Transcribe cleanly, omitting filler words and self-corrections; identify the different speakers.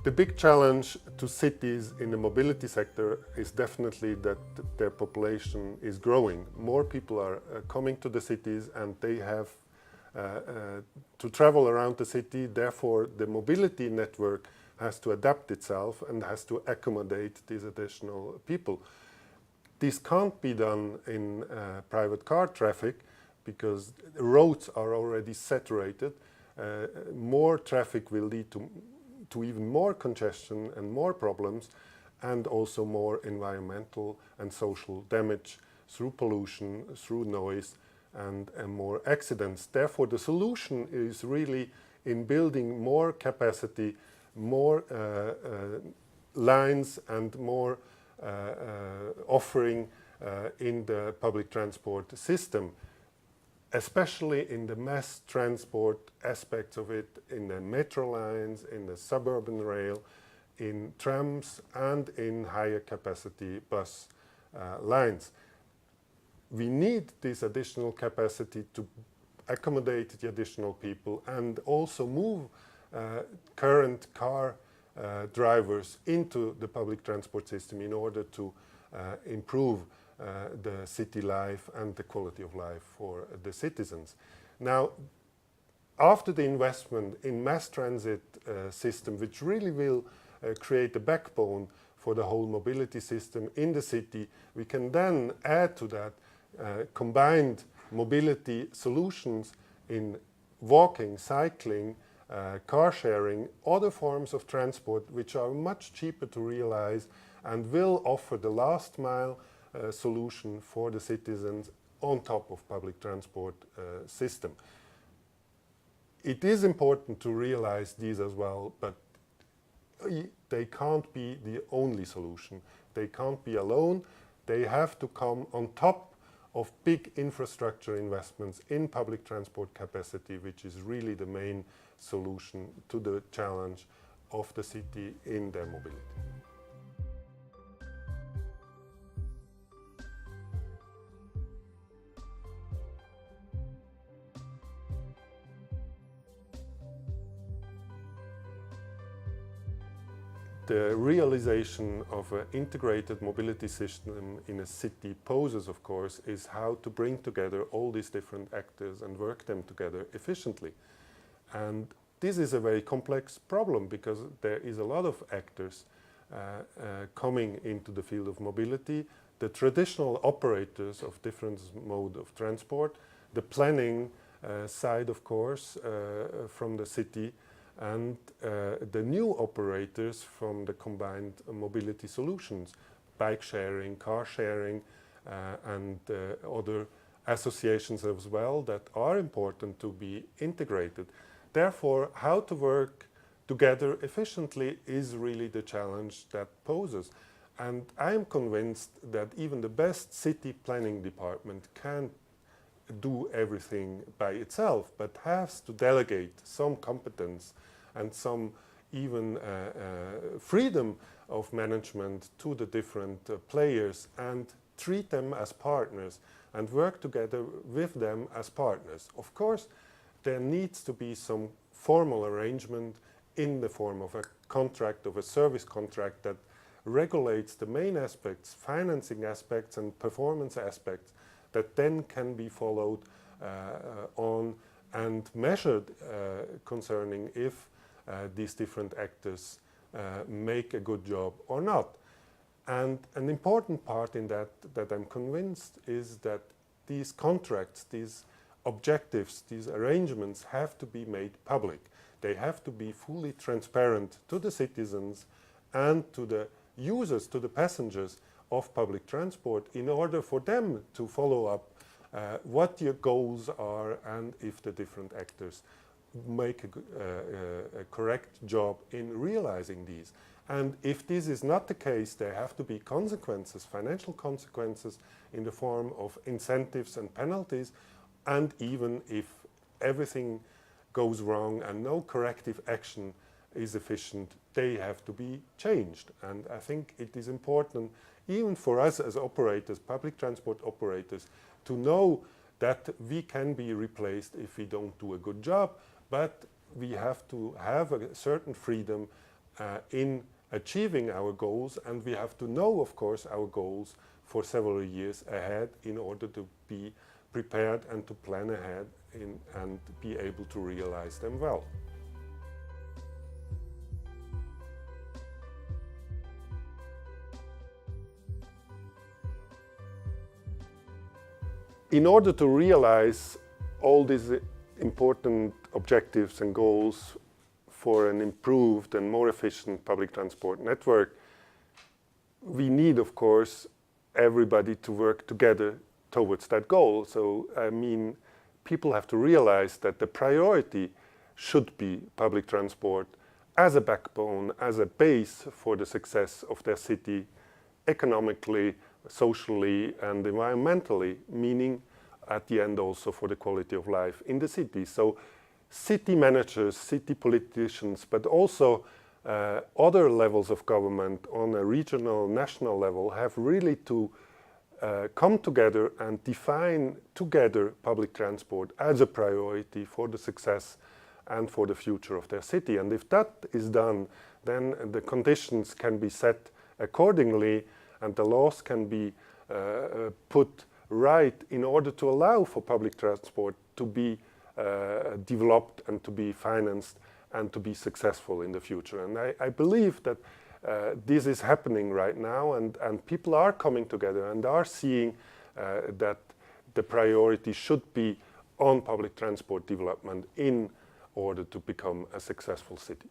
Speaker 1: The big challenge to cities in the mobility sector is definitely that their population is growing. More people are coming to the cities and they have to travel around the city. Therefore, the mobility network has to adapt itself and has to accommodate these additional people. This can't be done in private car traffic because roads are already saturated. More traffic will lead to even more congestion and more problems, and also more environmental and social damage through pollution, through noise, and more accidents. Therefore, the solution is really in building more capacity, more lines, and more offering in the public transport system, especially in the mass transport aspects of it, in the metro lines, in the suburban rail, in trams, and in higher capacity bus lines. We need this additional capacity to accommodate the additional people and also move current car drivers into the public transport system in order to improve the city life and the quality of life for the citizens. Now, after the investment in mass transit system, which really will create a backbone for the whole mobility system in the city, we can then add to that combined mobility solutions in walking, cycling, car sharing, other forms of transport which are much cheaper to realize and will offer the last mile solution for the citizens on top of public transport system. It is important to realize these as well, but they can't be the only solution. They can't be alone. They have to come on top of big infrastructure investments in public transport capacity, which is really the main solution to the challenge of the city in their mobility. The realization of an integrated mobility system in a city poses, of course, is how to bring together all these different actors and work them together efficiently. And this is a very complex problem because there is a lot of actors coming into the field of mobility, the traditional operators of different modes of transport, the planning side, of course, from the city, and the new operators from the combined mobility solutions, bike sharing, car sharing, and other associations as well that are important to be integrated. Therefore, how to work together efficiently is really the challenge that poses. And I am convinced that even the best city planning department can't do everything by itself, but has to delegate some competence and some even freedom of management to the different players and treat them as partners and work together with them as partners. Of course, there needs to be some formal arrangement in the form of a contract, of a service contract that regulates the main aspects, financing aspects and performance aspects that then can be followed on and measured concerning if these different actors make a good job or not. And an important part in that I'm convinced is that these contracts, these objectives, these arrangements have to be made public. They have to be fully transparent to the citizens and to the users, to the passengers of public transport in order for them to follow up what your goals are and if the different actors make a correct job in realizing these. And if this is not the case, there have to be consequences, financial consequences in the form of incentives and penalties. And even if everything goes wrong and no corrective action is efficient, they have to be changed. And I think it is important, even for us as operators, public transport operators, to know that we can be replaced if we don't do a good job, but we have to have a certain freedom in achieving our goals, and we have to know, of course, our goals for several years ahead in order to be prepared and to plan ahead and be able to realize them well. In order to realize all these important objectives and goals for an improved and more efficient public transport network, we need, of course, everybody to work together towards that goal. So, I mean, people have to realize that the priority should be public transport as a backbone, as a base for the success of their city, economically, socially, and environmentally, meaning at the end also for the quality of life in the city. So city managers, city politicians, but also other levels of government on a regional, national level have really to come together and define together public transport as a priority for the success and for the future of their city. And if that is done, then the conditions can be set accordingly and the laws can be put right in order to allow for public transport to be developed and to be financed and to be successful in the future. And I believe that this is happening right now, and people are coming together and are seeing that the priority should be on public transport development in order to become a successful city.